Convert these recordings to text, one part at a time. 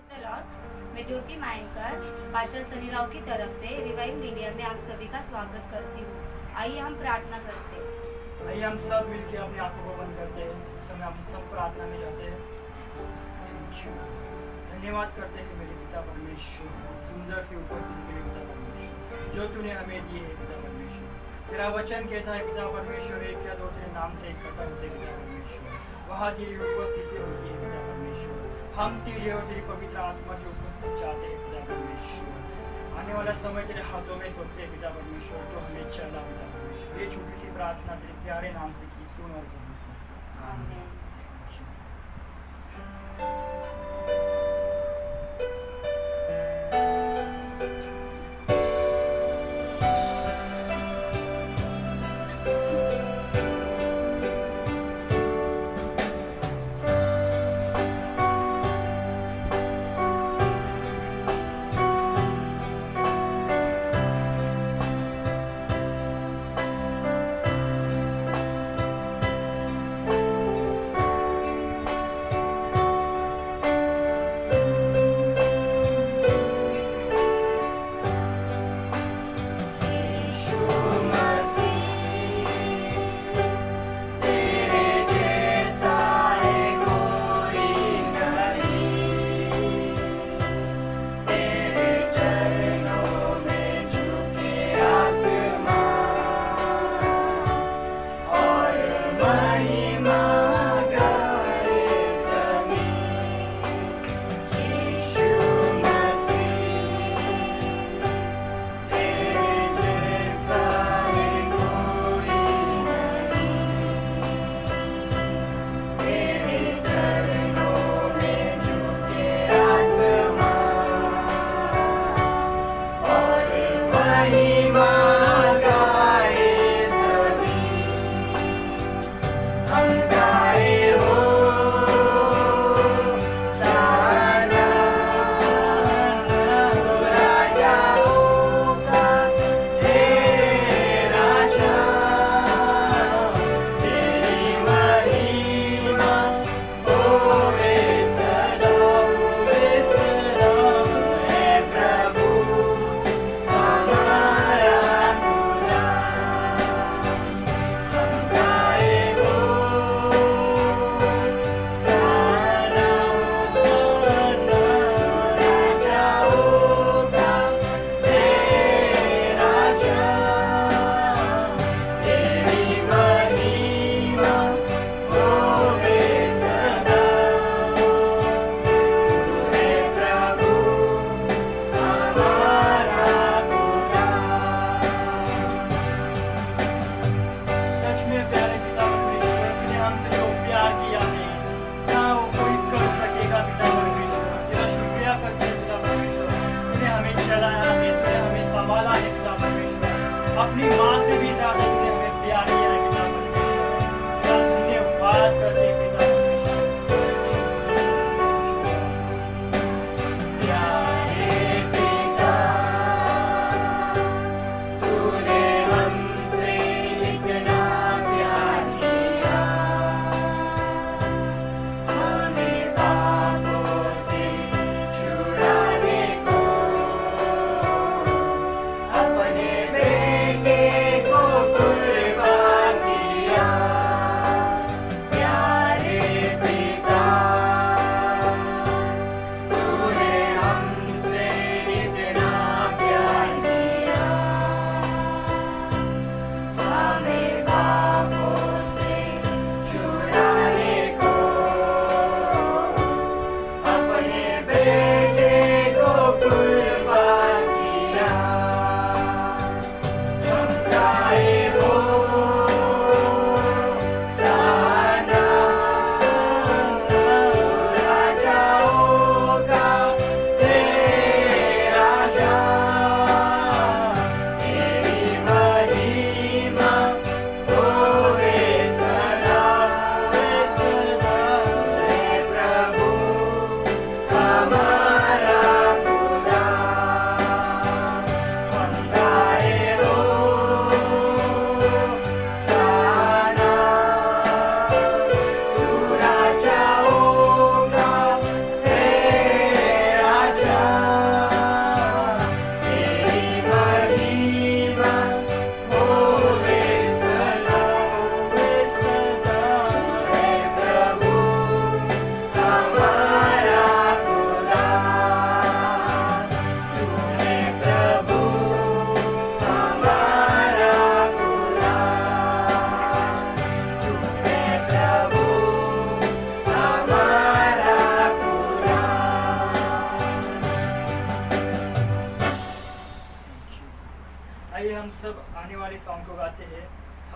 The Lord. मैं ज्योति मायनकर pastor Sunny Rao की तरफ से रिवाइव इंडिया में आप सभी का स्वागत करती हूँ। आइए हम प्रार्थना करते हैं। आइए हम सब मिलकर अपनी आंखों को बंद करते हैं। इस समय हम सब प्रार्थना में जाते हैं। धन्यवाद करते हैं मेरे पिता परमेश्वर, सुंदर सी उपस्थिति के लिए पिता परमेश्वर जो तूने हमें दी है पिता परमेश्वर। तेरा वचन कहता है पिता परमेश्वर, एक या दो तेरे नाम से इकट्ठा होते हैं पिता परमेश्वर, वहाँ तेरी उपस्थिति होती है पिता परमेश्वर। हम तेरे और तेरी पवित्र आत्मा की उपस्थिति चाहते हैं पिता परमेश्वर। आने वाला समय तेरे हाथों में सौंपते हैं पिता परमेश्वर, तो हमें चला पिता परमेश्वर। ये छोटी सी प्रार्थना तेरे प्यारे नाम से की, सुन और कबूल कर। आमीन।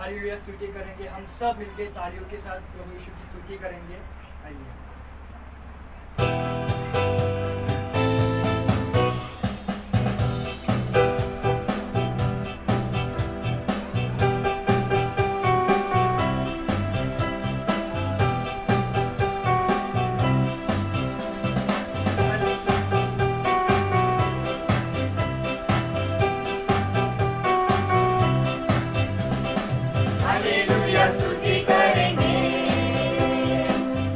हालेलुया स्तुति करेंगे। हम सब मिलके तालियों के साथ प्रभु यीशु की स्तुति करेंगे। आइए। हालेलुया स्तुति करेंगे,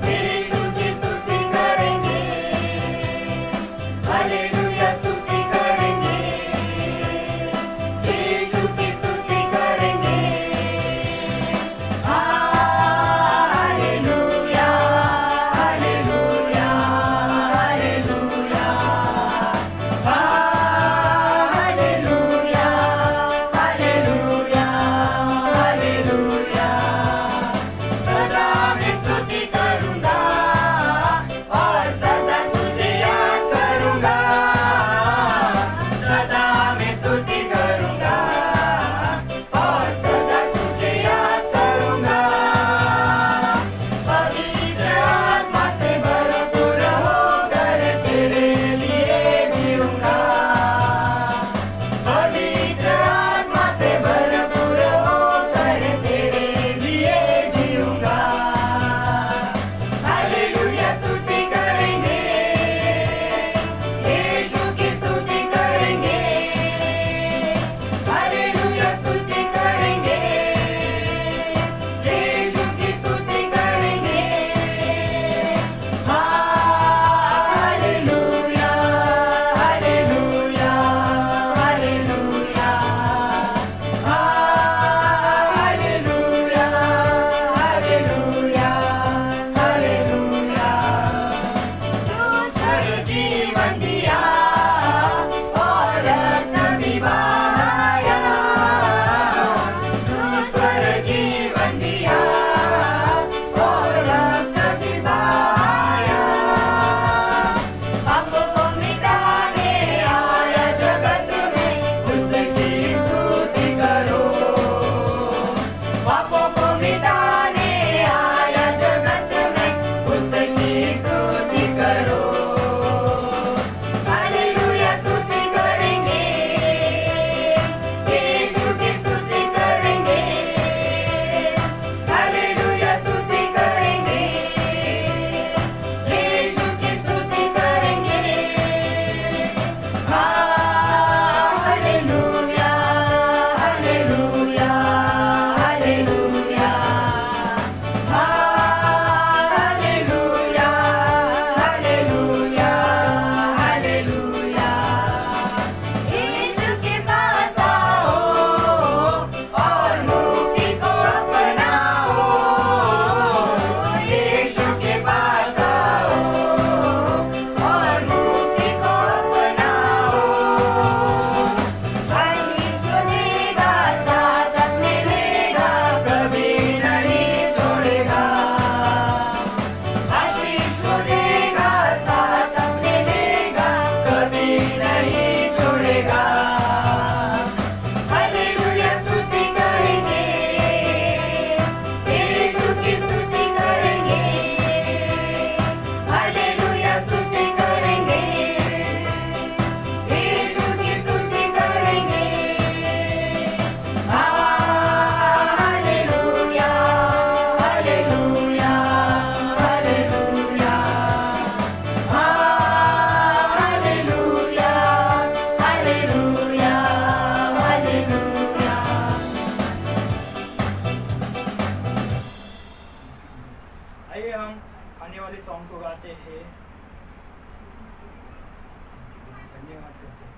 यीशु की स्तुति करेंगे। हालेलुया स्तुति करेंगे, यीशु की स्तुति करेंगे। Hallelujah, hallelujah, hallelujah, hallelujah, hallelujah, hallelujah. सदा मैं स्तुति करूंगा और सदा तुझे याद करूंगा। सदा मैं स्तुति करूंगा और सदा तुझे याद करूंगा। पवित्र आत्मा से भरपूर होकर तेरे लिए जीऊंगा। पवित्र आत्मा से भरपूर होकर तेरे लिए जीऊंगा। हालेलुया स्तुति करेंगे, यीशु की स्तुति करेंगे। हालेलुया स्तुति करेंगे, यीशु की स्तुति करेंगे। Hallelujah, hallelujah, hallelujah, hallelujah, hallelujah, hallelujah. तू स्वर जीवन दिया और रत्न भी बहाया। तू स्वर जीवन दिया और रत्न भी बहाया। पापों को मिटाने आया जगत में, उसकी स्तुति करो। पापों को मिटाने आया जगत में, उसकी स्तुति करो। हालेलुया स्तुति करेंगे, यीशु की स्तुति करेंगे। हालेलुया स्तुति करेंगे, यीशु की स्तुति करेंगे। Hallelujah, hallelujah, hallelujah, hallelujah, hallelujah, hallelujah. Yeshu के पास आओ और मुक्ति को अपनाओ। यीशु के पास आओ और मुक्ति को अपनाओ। आशीष देगा, साथ अपने लेगा, कभी नहीं छोड़ेगा। आशीष देगा, साथ अपने लेगा, कभी नहीं छोड़ेगा। हालेलुया स्तुति करेंगे, यीशु की स्तुति करेंगे। हालेलुया स्तुति करेंगे, यीशु की स्तुति करेंगे। Hallelujah, hallelujah, hallelujah, hallelujah, hallelujah, hallelujah. आइए हम आने वाले सॉन्ग को गाते हैं। धन्यवाद करते हैं।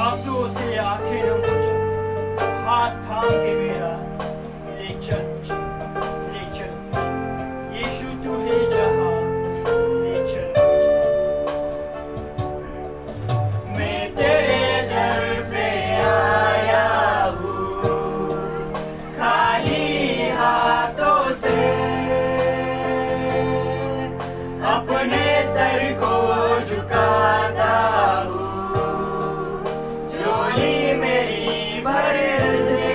आंसुओं से आंखें नम हो जाए, हाथ थाम के मेरा ले चल मुझे, ले चल मुझे। यीशु तू है जहां, ले चल मुझे। मैं तेरे दर पे आया हूँ, खाली हाथों से अपने सर को झुकाता हूँ, झोली मेरी भर दे।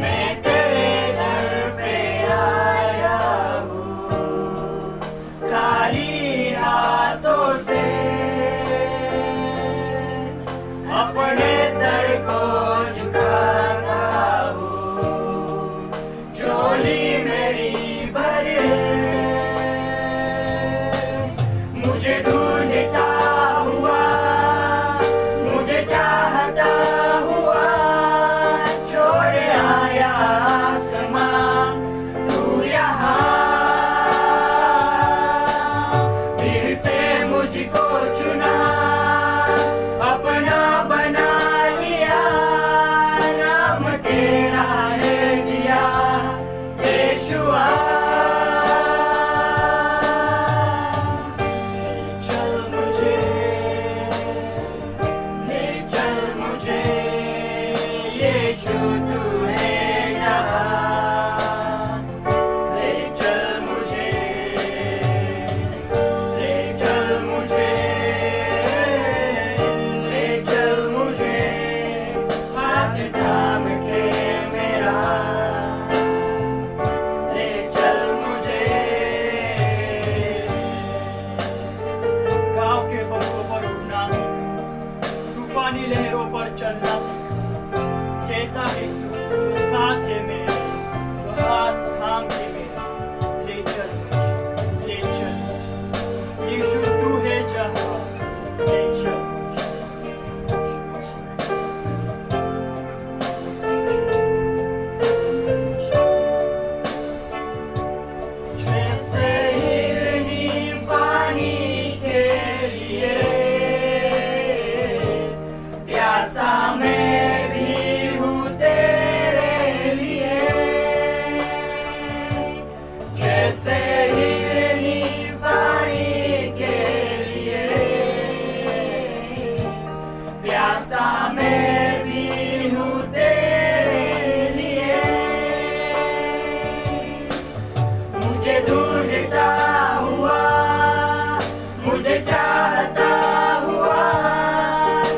मैं तेरे दर पे आया हूँ, खाली हाथों से अपने सर को झुकाता हूँ, झोली मेरी भर दे। मुझे ढूंढता हुआ, मुझे चाहता हुआ, छोड़ आया आसमां तू यहाँ। फिर से मुझको चुना, अपना बना लिया, नाम तेरा है दिया यीशुआ। यीशु तू है जहां, ले चल मुझे, ले चल मुझे, ले चल मुझे। हाथ थाम के मेरा ले चल मुझे। गाँव के पत्थरों पर उड़ना, तूफानी लहरों पर चलना, कहता है जो साथ है मेरे, तो हाथ थाम के मेरा ले चल मुझे, ले चल मुझे। यीशु तू है जहां, ले चल मुझे। जैसे हिरनी पानी के लिए प्यासा मैं भी हूँ तेरे लिए। जैसे हिरनी पानी के लिए प्यासा मैं भी हूँ तेरे लिए। मुझे ढूंढता हुआ, मुझे चाहता हुआ,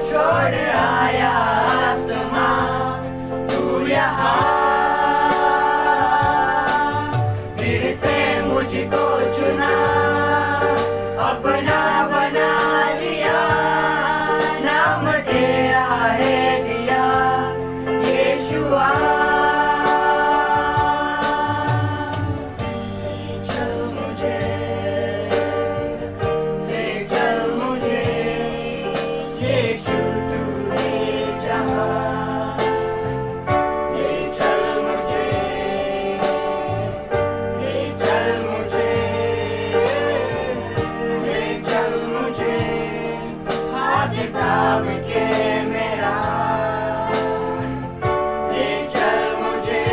छोड़ आया आसमां तू यहाँ। फिर से मुझको चुना, अपना बना लिया, नाम तेरा है दिया यीशुआ। ले चल मुझे, ले चल मुझे। यीशु तू है जहां, ले चल मुझे, ले चल मुझे, ले चल मुझे। हाथ थाम के मेरा ले चल मुझे।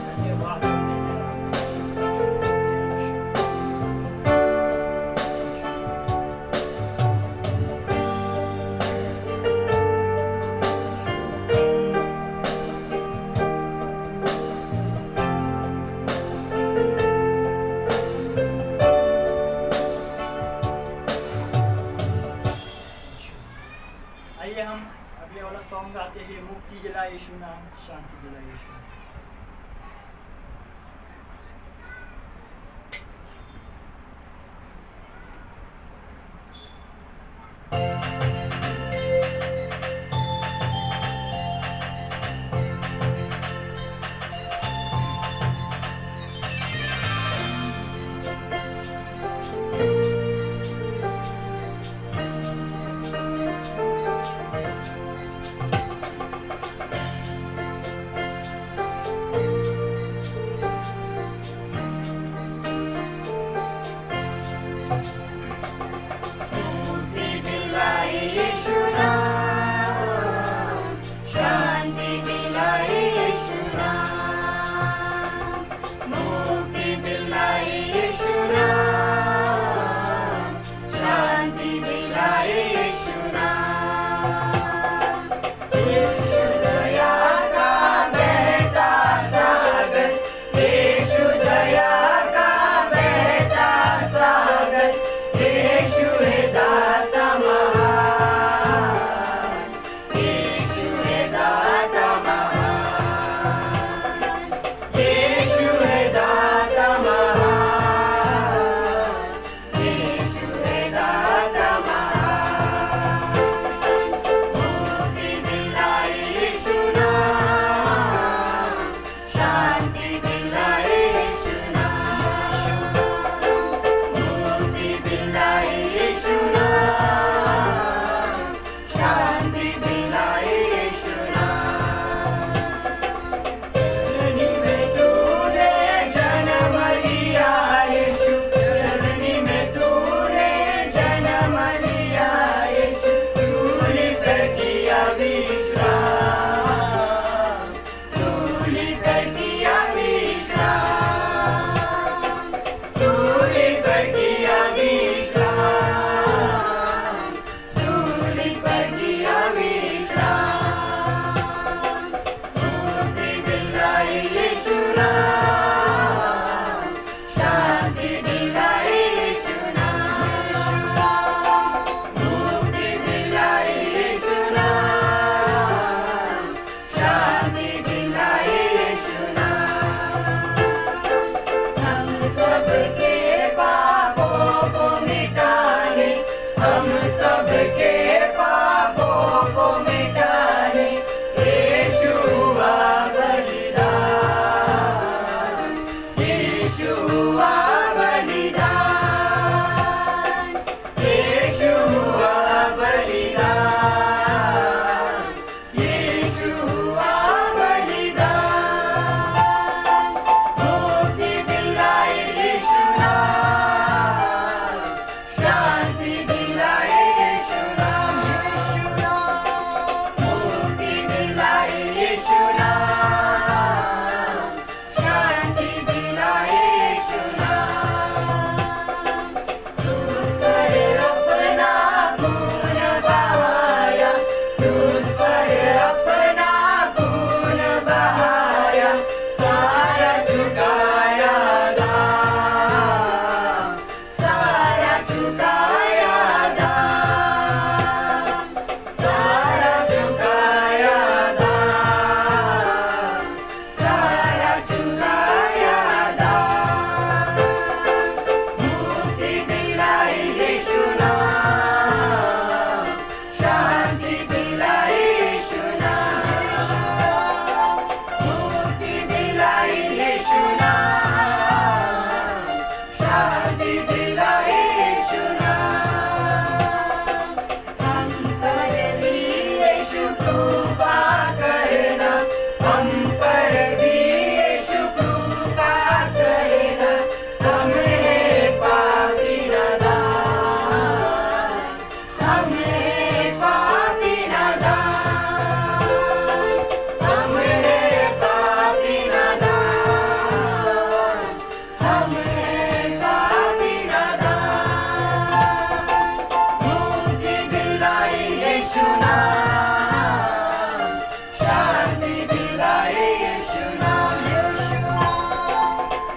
धन्यवाद। आइए हम अगले वाला सॉन्ग गाते हैं, मुक्ति दिला यीशु नाम, शांति दिला यीशु नाम। यीशु नाम, शांति दिलाए यीशु नाम। हम पर भी यीशु कृपा करना, हम पर भी यीशु कृपा करेगा, हम हैं पापी नादान, हम हैं पापी नादान, हम हैं पापी नादान, हम हैं पापी नादान। मुक्ति दिलाए यीशु नाम, शांति दिलाए यीशु नाम, यीशु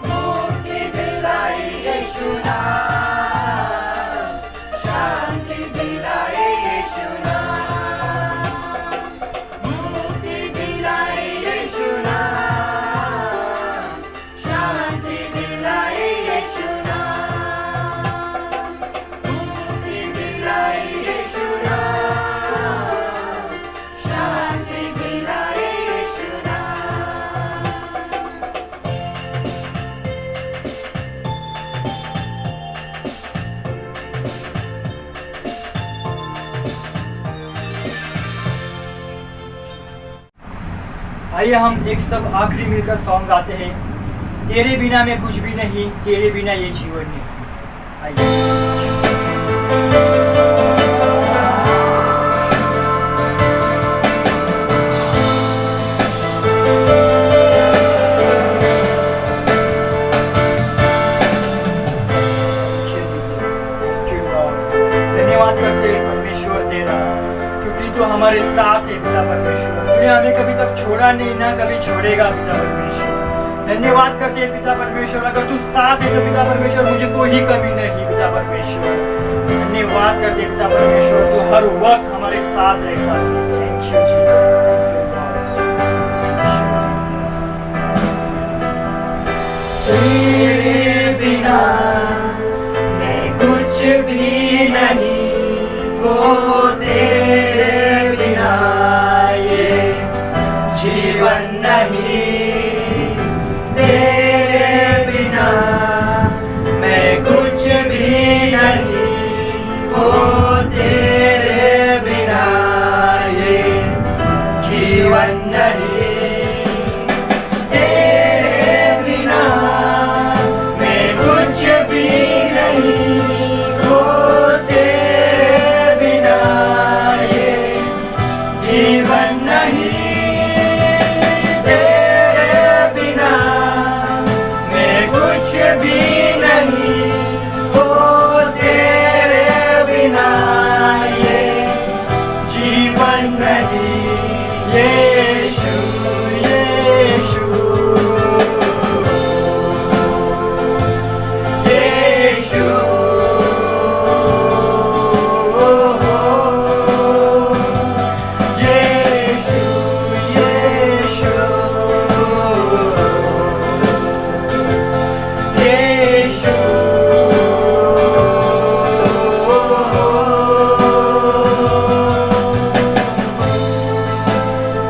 मुक्ति दिलाए यीशु नाम, शांति दिलाए यीशु नाम, मुक्ति दिलाए यीशु नाम, शांति दिलाए यीशु नाम, मुक्ति दिलाए यीशु नाम, शांति दिलाए यीशु नाम। आइए हम एक सब आखिरी मिलकर सॉन्ग गाते हैं। तेरे बिना मैं कुछ भी नहीं, तेरे बिना ये जीवन नहीं। आइए। धन्यवाद करते हैं परमेश्वर तेरा, क्योंकि तू हमारे साथ है पिता परमेश्वर। तूने हमें कभी तक छोड़ा नहीं, ना कभी छोड़ेगा पिता परमेश्वर। धन्यवाद करते हैं पिता परमेश्वर, अगर तू साथ है तो पिता परमेश्वर मुझे कोई कमी नहीं पिता परमेश्वर। धन्यवाद करते हैं पिता परमेश्वर, तू हर वक्त हमारे साथ रहता है। थैंक यू जीसस, तेरे बिना मैं कुछ भी नहीं, वो तेरे बिना ये जीवन नहीं, तेरे बिना मैं कुछ भी नहीं, वो तेरे बिना ये जीवन नहीं, तेरे बिना मैं कुछ भी नहीं, वो तेरे बिना ये जीवन नहीं, तेरे बिना मैं कुछ भी नहीं, वो तेरे बिना ये जीवन नहीं। यीशु यीशु यीशु यीशु यीशु यीशु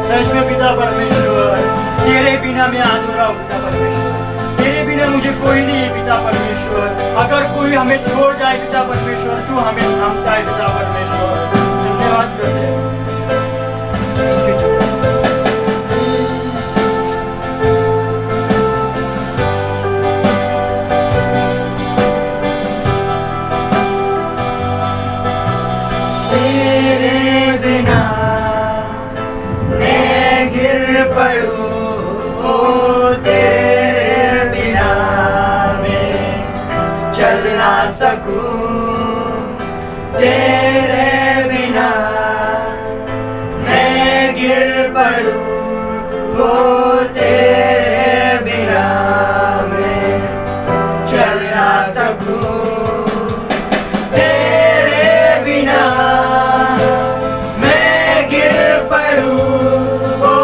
सच में पिता परमेश्वर, तेरे बिना मैं अधूरा हूँ पिता परमेश्वर। तेरे बिना मुझे कोई नहीं है पिता परमेश्वर। अगर कोई हमें छोड़ जाए पिता परमेश्वर, तू हमें थामता है पिता परमेश्वर। धन्यवाद करते हैं। Thank you, Jesus. तेरे बिना मैं गिर पड़ूं, ओ तेरे बिना मैं चल ना सकूं, तेरे बिना मैं गिर पड़ूं, वो तेरे बिना मैं चल ना सकूं, तेरे बिना मैं गिर पड़ूं, वो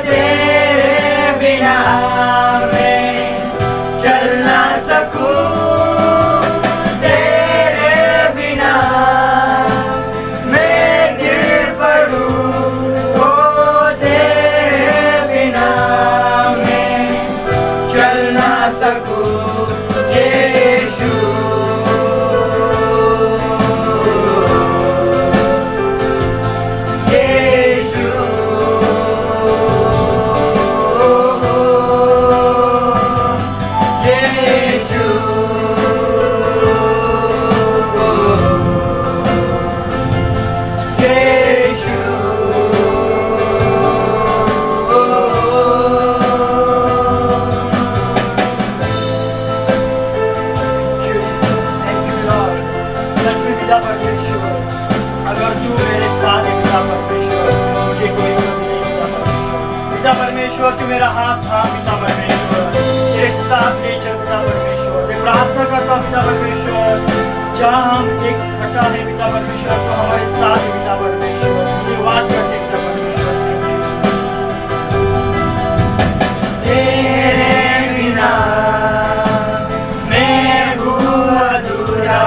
तेरे बिना मैं चल ना सकूं, तेरे बिना मैं गिर पड़ूं, वो तेरे बिना मैं प्रभु यीशु अगर तू मेरे साथ है पिता परमेश्वर, मुझे कोई कमी नहीं पिता परमेश्वर। पिता परमेश्वर तू मेरा हाथ था पिता परमेश्वर, तेरे साथ ले चल पिता परमेश्वर। मैं प्रार्थना करता हूँ पिता परमेश्वर, जहाँ हम इकट्ठा है पिता परमेश्वर तो हमारे साथ है पिता परमेश्वर। मुझे वाद करते पिता परमेश्वर, तेरे बिना मैं हूँ अधूरा,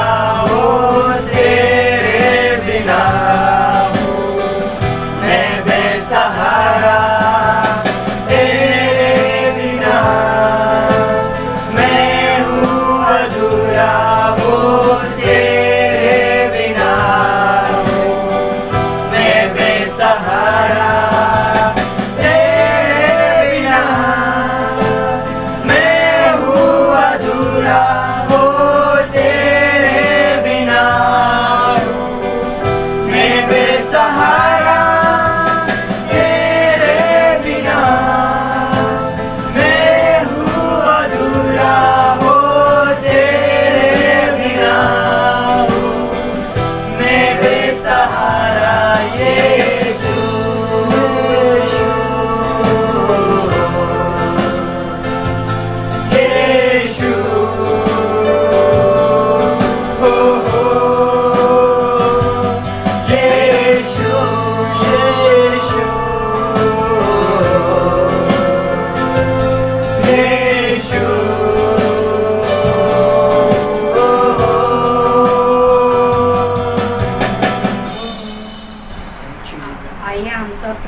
आइए हम सब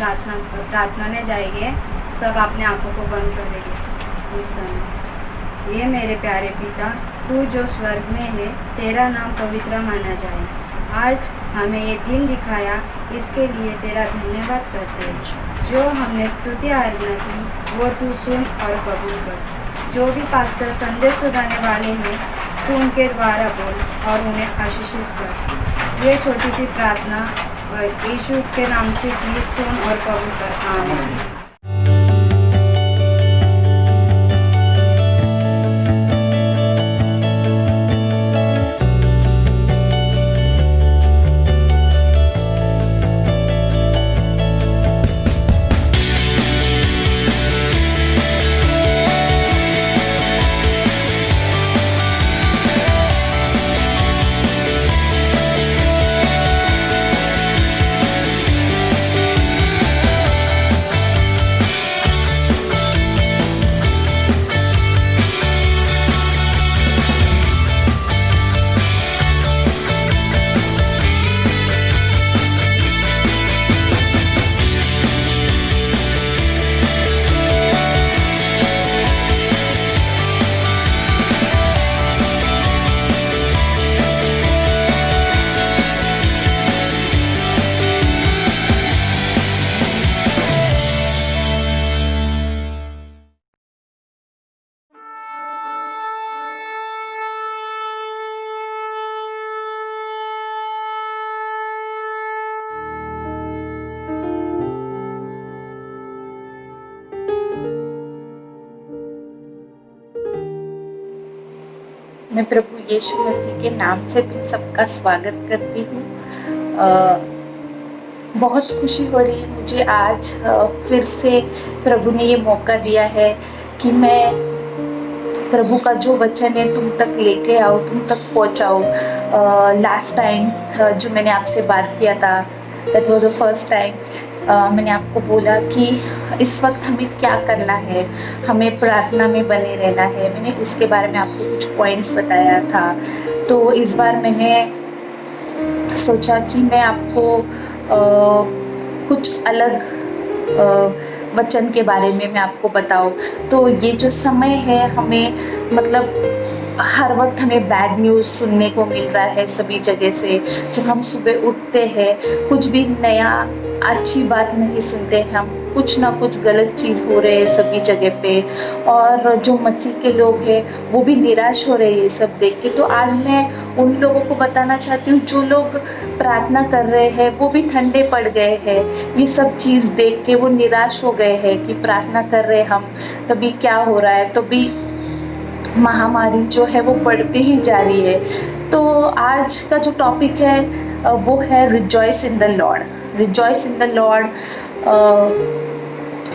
प्रार्थना में जाएंगे। सब अपने आंखों को बंद करेंगे इस समय। ये मेरे प्यारे पिता, तू जो स्वर्ग में है, तेरा नाम पवित्र माना जाए। आज हमें ये दिन दिखाया, इसके लिए तेरा धन्यवाद करते हैं। जो हमने स्तुति आराधना की वो तू सुन और कबूल कर। जो भी पास्टर संदेश सुनाने वाले हैं, तू उनके द्वारा बोल और उन्हें आशीषित कर। ये छोटी सी प्रार्थना यीशु के नाम से की, सुन और कबूल कर। आमीन। मैं प्रभु यीशु मसीह के नाम से तुम सबका स्वागत करती हूँ। बहुत खुशी हो रही है मुझे आज फिर से प्रभु ने ये मौका दिया है कि मैं प्रभु का जो वचन है तुम तक लेके आओ, तुम तक पहुँचाओ। लास्ट टाइम जो मैंने आपसे बात किया था, that was the first time, मैंने आपको बोला कि इस वक्त हमें क्या करना है, हमें प्रार्थना में बने रहना है। मैंने उसके बारे में आपको कुछ पॉइंट्स बताया था। तो इस बार मैंने सोचा कि मैं आपको कुछ अलग वचन के बारे में मैं आपको बताऊं तो ये जो समय है हमें मतलब हर वक्त हमें बैड न्यूज़ सुनने को मिल रहा है सभी जगह से। जब हम सुबह उठते हैं कुछ भी नया अच्छी बात नहीं सुनते हैं, हम कुछ ना कुछ गलत चीज़ हो रहे हैं सभी जगह पे। और जो मसीह के लोग हैं वो भी निराश हो रहे हैं ये सब देख के। तो आज मैं उन लोगों को बताना चाहती हूँ जो लोग प्रार्थना कर रहे हैं वो भी ठंडे पड़ गए हैं ये सब चीज़ देख के, वो निराश हो गए हैं कि प्रार्थना कर रहे हम तभी क्या हो रहा है, तभी महामारी जो है वो बढ़ती ही जा रही है। तो आज का जो टॉपिक है वो है rejoice in the Lord. Rejoice in the Lord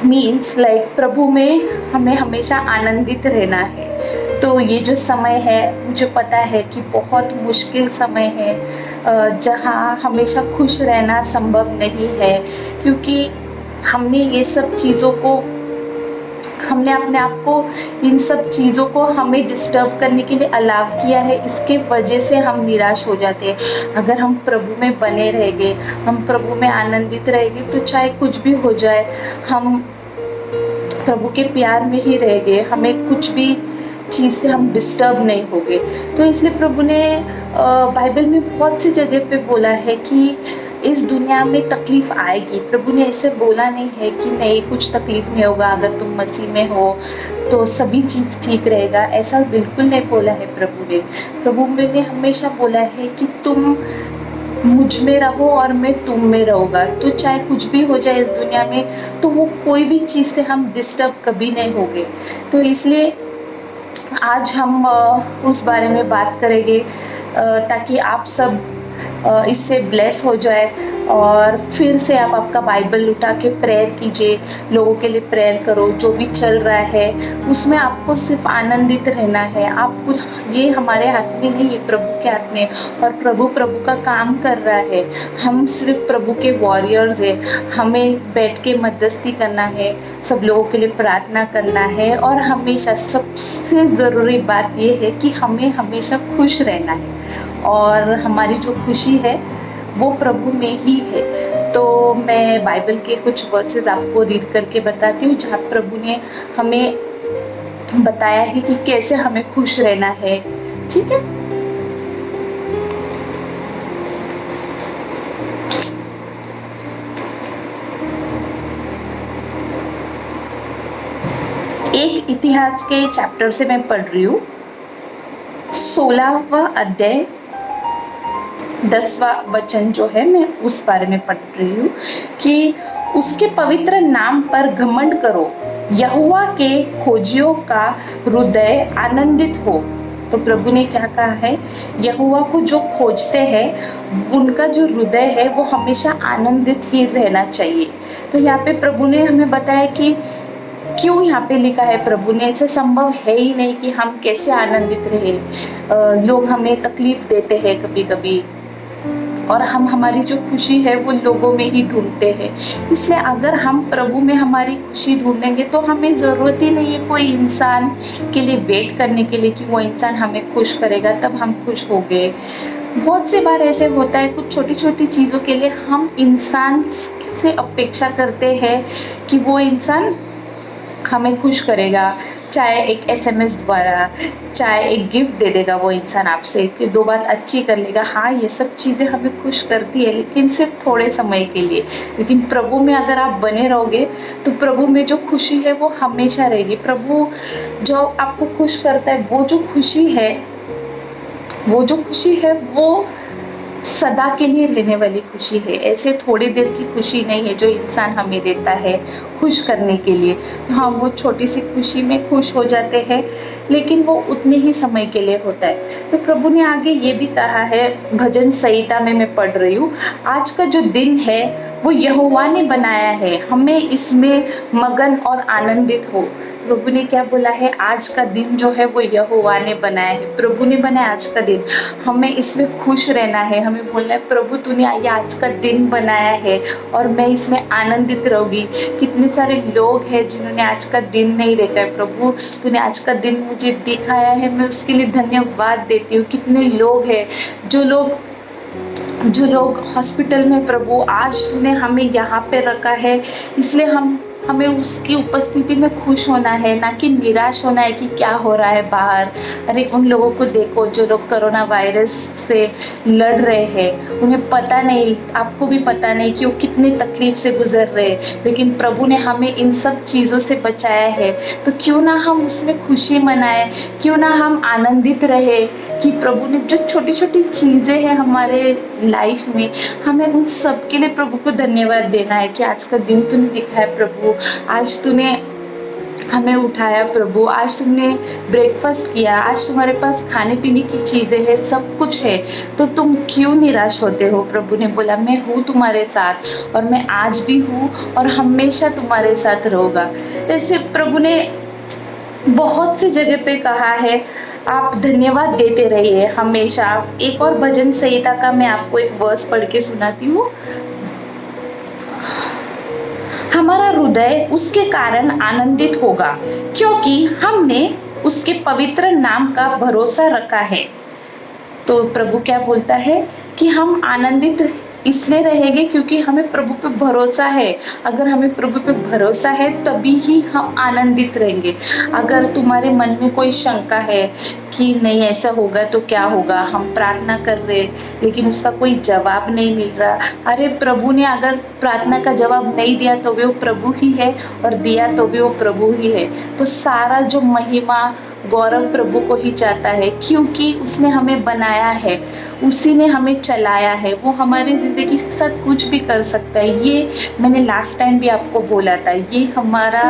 means like प्रभु में हमें हमेशा आनंदित रहना है। तो ये जो समय है मुझे पता है कि बहुत मुश्किल समय है जहाँ हमेशा खुश रहना संभव नहीं है, क्योंकि हमने ये सब चीज़ों को हमने अपने आप को इन सब चीज़ों को हमें डिस्टर्ब करने के लिए अलाव किया है। इसके वजह से हम निराश हो जाते हैं। अगर हम प्रभु में बने रहेंगे, हम प्रभु में आनंदित रहेंगे तो चाहे कुछ भी हो जाए हम प्रभु के प्यार में ही रहेंगे, हमें कुछ भी चीज़ से हम डिस्टर्ब नहीं होंगे। तो इसलिए प्रभु ने बाइबल में बहुत सी जगह पे बोला है कि इस दुनिया में तकलीफ़ आएगी। प्रभु ने ऐसे बोला नहीं है कि नहीं कुछ तकलीफ़ नहीं होगा, अगर तुम मसीह में हो तो सभी चीज़ ठीक रहेगा, ऐसा बिल्कुल नहीं बोला है प्रभु ने। प्रभु ने हमेशा बोला है कि तुम मुझ में रहो और मैं तुम में रहूँगा। तो चाहे कुछ भी हो जाए इस दुनिया में तो वो कोई भी चीज़ से हम डिस्टर्ब कभी नहीं होंगे। तो इसलिए आज हम उस बारे में बात करेंगे ताकि आप सब इससे ब्लेस हो जाए। और फिर से आप आपका बाइबल उठा के प्रेयर कीजिए, लोगों के लिए प्रेयर करो। जो भी चल रहा है उसमें आपको सिर्फ आनंदित रहना है। आपको ये हमारे हाथ में नहीं, ये प्रभु के हाथ में, और प्रभु का काम कर रहा है। हम सिर्फ प्रभु के वॉरियर्स हैं। हमें बैठ के मध्यस्थी करना है, सब लोगों के लिए प्रार्थना करना है, और हमेशा सबसे ज़रूरी बात ये है कि हमें हमेशा खुश रहना है। और हमारी जो खुशी है वो प्रभु में ही है। तो मैं बाइबल के कुछ वर्सेस आपको रीड करके बताती हूँ जहाँ प्रभु ने हमें बताया है कि कैसे हमें खुश रहना है। ठीक है, एक इतिहास के चैप्टर से मैं पढ़ रही हूँ, 16वां अध्याय 10वां वचन जो है मैं उस बारे में पढ़ रही हूँ कि उसके पवित्र नाम पर घमंड करो, यहोवा के खोजियों का हृदय आनंदित हो। तो प्रभु ने क्या कहा है, यहोवा को जो खोजते हैं उनका जो हृदय है वो हमेशा आनंदित ही रहना चाहिए। तो यहाँ पे प्रभु ने हमें बताया कि क्यों यहाँ पे लिखा है प्रभु ने, ऐसा संभव है ही नहीं कि हम कैसे आनंदित रहे। लोग हमें तकलीफ देते हैं कभी कभी, और हम हमारी जो खुशी है वो लोगों में ही ढूंढते हैं। इसलिए अगर हम प्रभु में हमारी खुशी ढूंढेंगे तो हमें ज़रूरत ही नहीं है कोई इंसान के लिए वेट करने के लिए कि वो इंसान हमें खुश करेगा तब हम खुश हो गए। बहुत से बार ऐसे होता है, कुछ छोटी छोटी चीज़ों के लिए हम इंसान से अपेक्षा करते हैं कि वो इंसान हमें खुश करेगा, चाहे एक SMS द्वारा, चाहे एक गिफ्ट दे देगा वो इंसान आपसे, कि दो बात अच्छी कर लेगा। हाँ, ये सब चीज़ें हमें खुश करती है लेकिन सिर्फ थोड़े समय के लिए। लेकिन प्रभु में अगर आप बने रहोगे तो प्रभु में जो खुशी है वो हमेशा रहेगी। प्रभु जो आपको खुश करता है वो जो खुशी है वो सदा के लिए रहने वाली खुशी है। ऐसे थोड़ी देर की खुशी नहीं है जो इंसान हमें देता है खुश करने के लिए। हाँ, वो छोटी सी खुशी में खुश हो जाते हैं लेकिन वो उतने ही समय के लिए होता है। तो प्रभु ने आगे ये भी कहा है, भजन संहिता में मैं पढ़ रही हूँ, आज का जो दिन है वो यहोवा ने बनाया है, हमें इसमें मगन और आनंदित हो। प्रभु ने क्या बोला है, आज का दिन जो है वो यहोवा ने बनाया है, प्रभु ने बनाया आज का दिन, हमें इसमें खुश रहना है। हमें बोलना है प्रभु तूने आज का दिन बनाया है और मैं इसमें आनंदित रहूंगी। कितने सारे लोग हैं जिन्होंने आज का दिन नहीं देखा है, प्रभु तूने आज का दिन मुझे दिखाया है, मैं उसके लिए धन्यवाद देती हूँ। कितने लोग हैं जो लोग जो लोग हॉस्पिटल में प्रभु आज तूने हमें यहाँ पे रखा है, इसलिए हमें उसकी उपस्थिति में खुश होना है, ना कि निराश होना है कि क्या हो रहा है बाहर। अरे उन लोगों को देखो जो लोग कोरोना वायरस से लड़ रहे हैं, उन्हें पता नहीं, आपको भी पता नहीं कि वो कितनी तकलीफ से गुजर रहे हैं, लेकिन प्रभु ने हमें इन सब चीज़ों से बचाया है। तो क्यों ना हम उसमें खुशी मनाएं, क्यों ना हम आनंदित रहे कि प्रभु ने जो छोटी छोटी चीज़ें हैं हमारे लाइफ में, हमें उन सब के लिए प्रभु को धन्यवाद देना है कि आज का दिन तूने दिखाया प्रभु, आज तूने हमें उठाया प्रभु, आज तुमने ब्रेकफास्ट किया, आज तुम्हारे पास खाने पीने की चीज़ें हैं, सब कुछ है, तो तुम क्यों निराश होते हो। प्रभु ने बोला मैं हूँ तुम्हारे साथ, और मैं आज भी हूँ और हमेशा तुम्हारे साथ रहूँगा। ऐसे प्रभु ने बहुत सी जगह पे कहा है, आप धन्यवाद देते रहिए हमेशा। एक और भजन संहिता का मैं आपको एक वर्स पढ़ के सुनाती हूँ। हमारा हृदय उसके कारण आनंदित होगा, क्योंकि हमने उसके पवित्र नाम का भरोसा रखा है। तो प्रभु क्या बोलता है कि हम आनंदित इसलिए रहेंगे क्योंकि हमें प्रभु पे भरोसा है। अगर हमें प्रभु पे भरोसा है तभी ही हम आनंदित रहेंगे। अगर तुम्हारे मन में कोई शंका है कि नहीं ऐसा होगा तो क्या होगा, हम प्रार्थना कर रहे लेकिन उसका कोई जवाब नहीं मिल रहा, अरे प्रभु ने अगर प्रार्थना का जवाब नहीं दिया तो भी वो प्रभु ही है, और दिया तो भी वो प्रभु ही है। तो सारा जो महिमा गौरव प्रभु को ही चाहता है, क्योंकि उसने हमें बनाया है, उसी ने हमें चलाया है, वो हमारी ज़िंदगी के साथ कुछ भी कर सकता है। ये मैंने लास्ट टाइम भी आपको बोला था, ये हमारा,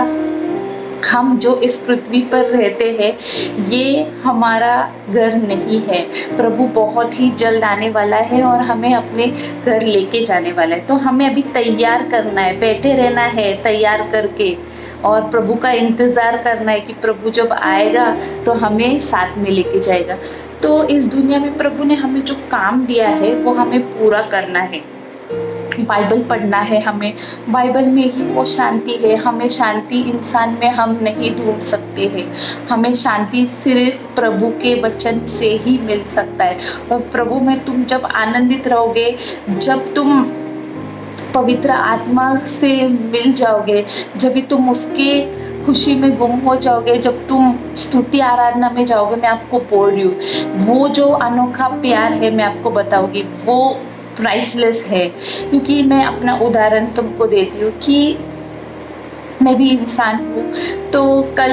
हम जो इस पृथ्वी पर रहते हैं ये हमारा घर नहीं है। प्रभु बहुत ही जल्द आने वाला है और हमें अपने घर लेके जाने वाला है। तो हमें अभी तैयार करना है, बैठे रहना है तैयार करके, और प्रभु का इंतज़ार करना है कि प्रभु जब आएगा तो हमें साथ में लेके जाएगा। तो इस दुनिया में प्रभु ने हमें जो काम दिया है वो हमें पूरा करना है। बाइबल पढ़ना है हमें, बाइबल में ही वो शांति है। हमें शांति इंसान में हम नहीं ढूंढ सकते हैं, हमें शांति सिर्फ प्रभु के वचन से ही मिल सकता है। और प्रभु में तुम जब आनंदित रहोगे, जब तुम पवित्र आत्मा से मिल जाओगे, जब भी तुम उसके खुशी में गुम हो जाओगे, जब तुम स्तुति आराधना में जाओगे, मैं आपको बोल रही हूँ वो जो अनोखा प्यार है मैं आपको बताऊंगी वो प्राइसलेस है। क्योंकि मैं अपना उदाहरण तुमको देती हूँ कि मैं भी इंसान हूँ। तो कल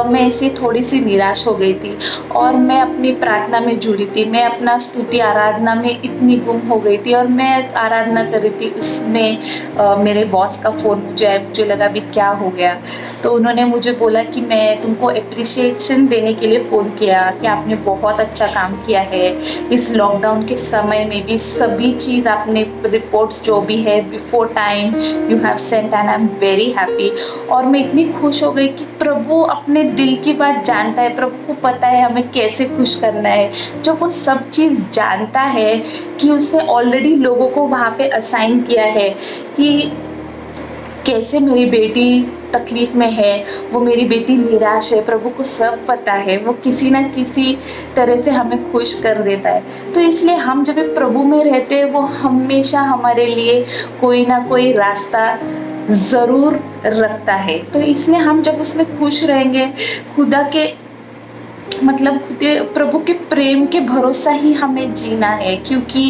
मैं ऐसे थोड़ी सी निराश हो गई थी और मैं अपनी प्रार्थना में जुड़ी थी, मैं अपना स्तुति आराधना में इतनी गुम हो गई थी और मैं आराधना कर रही थी। उसमें मेरे बॉस का फ़ोन मुझे आया, मुझे लगा अभी क्या हो गया। तो उन्होंने मुझे बोला कि मैं तुमको एप्रिसिएशन देने के लिए फ़ोन किया कि आपने बहुत अच्छा काम किया है इस लॉकडाउन के समय में भी, सभी चीज़ आपने रिपोर्ट्स जो भी है before time you have sent and I am very happy. और मैं इतनी खुश हो गई कि प्रभु अपने दिल की बात जानता है, प्रभु को पता है हमें कैसे खुश करना है। जब वो सब चीज़ जानता है कि उसने ऑलरेडी लोगों को वहाँ पे असाइन किया है कि कैसे मेरी बेटी तकलीफ़ में है, वो मेरी बेटी निराश है, प्रभु को सब पता है, वो किसी न किसी तरह से हमें खुश कर देता है। तो इसलिए हम जब प्रभु में रहते हैं वो हमेशा हमारे लिए कोई ना कोई रास्ता ज़रूर रखता है। तो इसलिए हम जब उसमें खुश रहेंगे, खुदा के मतलब प्रभु के प्रेम के भरोसा ही हमें जीना है। क्योंकि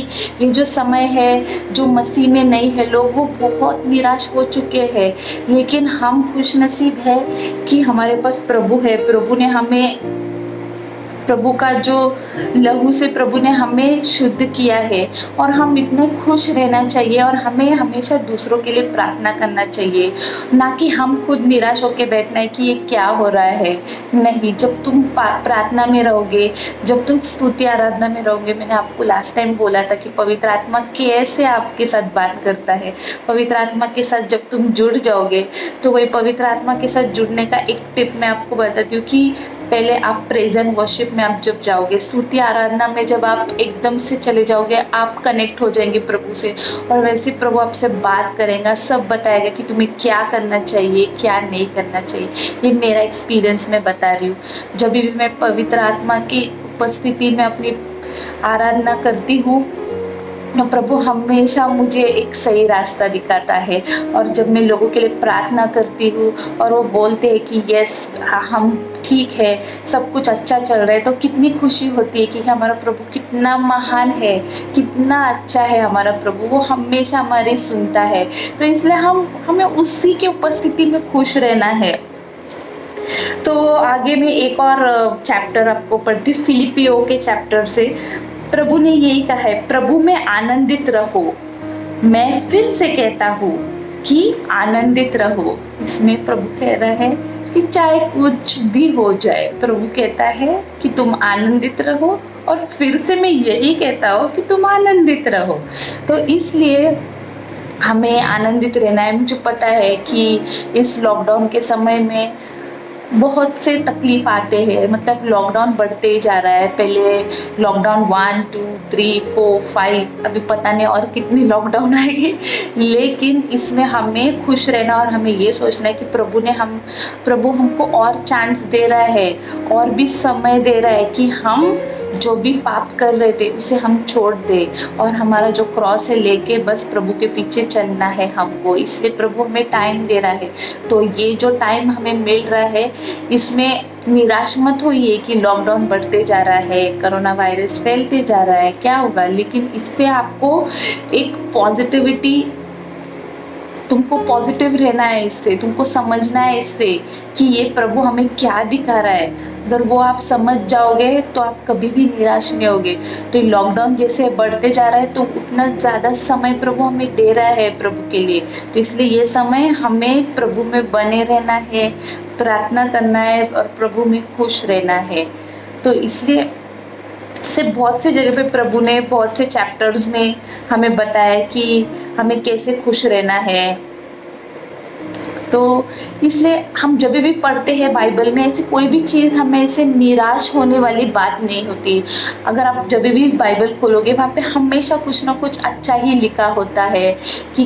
ये जो समय है जो मसीह में नहीं है, लोग वो बहुत निराश हो चुके हैं, लेकिन हम खुशनसीब है कि हमारे पास प्रभु है। प्रभु ने हमें, प्रभु का जो लहू से प्रभु ने हमें शुद्ध किया है और हम इतने खुश रहना चाहिए और हमें हमेशा दूसरों के लिए प्रार्थना करना चाहिए, ना कि हम खुद निराश होकर बैठना है कि ये क्या हो रहा है। नहीं, जब तुम प्रार्थना में रहोगे, जब तुम स्तुति आराधना में रहोगे, मैंने आपको लास्ट टाइम बोला था कि पवित्र आत्मा कैसे आपके साथ बात करता है। पवित्र आत्मा के साथ जब तुम जुड़ जाओगे तो वही पवित्र आत्मा के साथ जुड़ने का एक टिप मैं आपको बताती हूँ कि पहले आप प्रेजेंट वर्शिप में आप जब जाओगे, स्तुति आराधना में जब आप एकदम से चले जाओगे, आप कनेक्ट हो जाएंगे प्रभु से और वैसे प्रभु आपसे बात करेगा, सब बताएगा कि तुम्हें क्या करना चाहिए क्या नहीं करना चाहिए। ये मेरा एक्सपीरियंस मैं बता रही हूँ। जब भी मैं पवित्र आत्मा की उपस्थिति में अपनी आराधना करती हूँ तो प्रभु हमेशा मुझे एक सही रास्ता दिखाता है। और जब मैं लोगों के लिए प्रार्थना करती हूँ और वो बोलते हैं कि यस हम ठीक है, सब कुछ अच्छा चल रहा है, तो कितनी खुशी होती है कि हमारा प्रभु कितना महान है, कितना अच्छा है हमारा प्रभु, वो हमेशा हमारी सुनता है। तो इसलिए हमें उसी की उपस्थिति में खुश रहना है। तो आगे में एक और चैप्टर आपको पढ़ती, फिलिपियो के चैप्टर से प्रभु ने यही कहा है, प्रभु में आनंदित रहो। मैं फिर से कहता हूँ कि आनंदित रहो। इसमें प्रभु कह रहा है कि चाहे कुछ भी हो जाए, प्रभु कहता है कि तुम आनंदित रहो, और फिर से मैं यही कहता हूँ कि तुम आनंदित रहो। तो इसलिए हमें आनंदित रहना है। मुझे पता है कि इस लॉकडाउन के समय में बहुत से तकलीफ आते हैं, मतलब लॉकडाउन बढ़ते ही जा रहा है। पहले लॉकडाउन 1, 2, 3, 4, 5, अभी पता नहीं और कितनी लॉकडाउन आएगी, लेकिन इसमें हमें खुश रहना और हमें ये सोचना है कि प्रभु हमको और चांस दे रहा है, और भी समय दे रहा है कि हम जो भी पाप कर रहे थे उसे हम छोड़ दे, और हमारा जो क्रॉस है लेके बस प्रभु के पीछे चलना है हमको। इसलिए प्रभु हमें टाइम दे रहा है। तो ये जो टाइम हमें मिल रहा है, इसमें निराश मत होइए कि लॉकडाउन बढ़ते जा रहा है, कोरोना वायरस फैलते जा रहा है, क्या होगा, लेकिन इससे आपको एक पॉजिटिविटी, तुमको पॉजिटिव रहना है, इससे तुमको समझना है इससे कि ये प्रभु हमें क्या दिखा रहा है। अगर वो आप समझ जाओगे तो आप कभी भी निराश नहीं होगे। तो लॉकडाउन जैसे बढ़ते जा रहा है तो उतना ज़्यादा समय प्रभु हमें दे रहा है प्रभु के लिए। तो इसलिए ये समय हमें प्रभु में बने रहना है, प्रार्थना करना है और प्रभु में खुश रहना है। तो इसलिए से बहुत से जगह पे प्रभु ने बहुत से चैप्टर्स में हमें बताया कि हमें कैसे खुश रहना है। तो इसलिए हम जब भी पढ़ते हैं बाइबल में, ऐसी कोई भी चीज़ हमें ऐसे निराश होने वाली बात नहीं होती। अगर आप जब भी बाइबल खोलोगे वहाँ पे हमेशा कुछ ना कुछ अच्छा ही लिखा होता है कि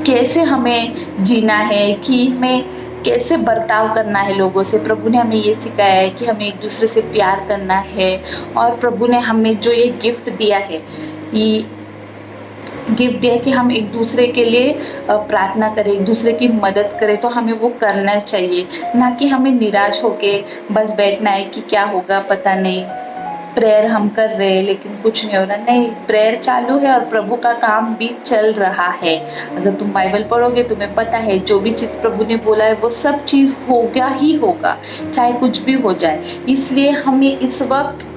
कैसे हमें जीना है, कि हमें कैसे बर्ताव करना है लोगों से। प्रभु ने हमें ये सिखाया है कि हमें एक दूसरे से प्यार करना है, और प्रभु ने हमें जो ये गिफ्ट दिया है, ये गिफ्ट दिया है कि हम एक दूसरे के लिए प्रार्थना करें, एक दूसरे की मदद करें। तो हमें वो करना चाहिए, ना कि हमें निराश होके बस बैठना है कि क्या होगा पता नहीं, प्रेयर हम कर रहे हैं लेकिन कुछ नहीं हो रहा। नहीं, प्रेयर चालू है और प्रभु का काम भी चल रहा है। अगर तुम बाइबल पढ़ोगे तुम्हें पता है जो भी चीज़ प्रभु ने बोला है वो सब चीज़ होगा ही होगा, चाहे कुछ भी हो जाए। इसलिए हमें इस वक्त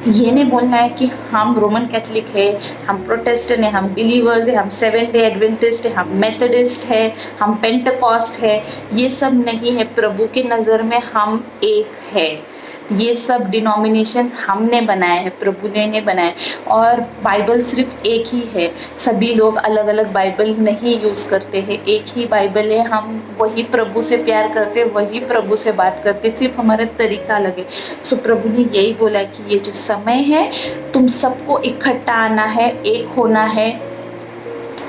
ये नहीं बोलना है कि हम रोमन कैथलिक है, हम प्रोटेस्टेंट है, हम बिलीवर्स है, हम सेवेंथ डे एडवेंटिस्ट है, हम मेथडिस्ट है, हम पेंटेकॉस्ट है। ये सब नहीं है। प्रभु के नज़र में हम एक है। ये सब डिनोमिनेशंस हमने बनाए हैं, प्रभु ने नहीं बनाए। और बाइबल सिर्फ एक ही है, सभी लोग अलग अलग बाइबल नहीं यूज़ करते हैं, एक ही बाइबल है। हम वही प्रभु से प्यार करते हैं, वही प्रभु से बात करते, सिर्फ हमारा तरीका अलग है। सो प्रभु ने यही बोला कि ये जो समय है तुम सबको इकट्ठा आना है, एक होना है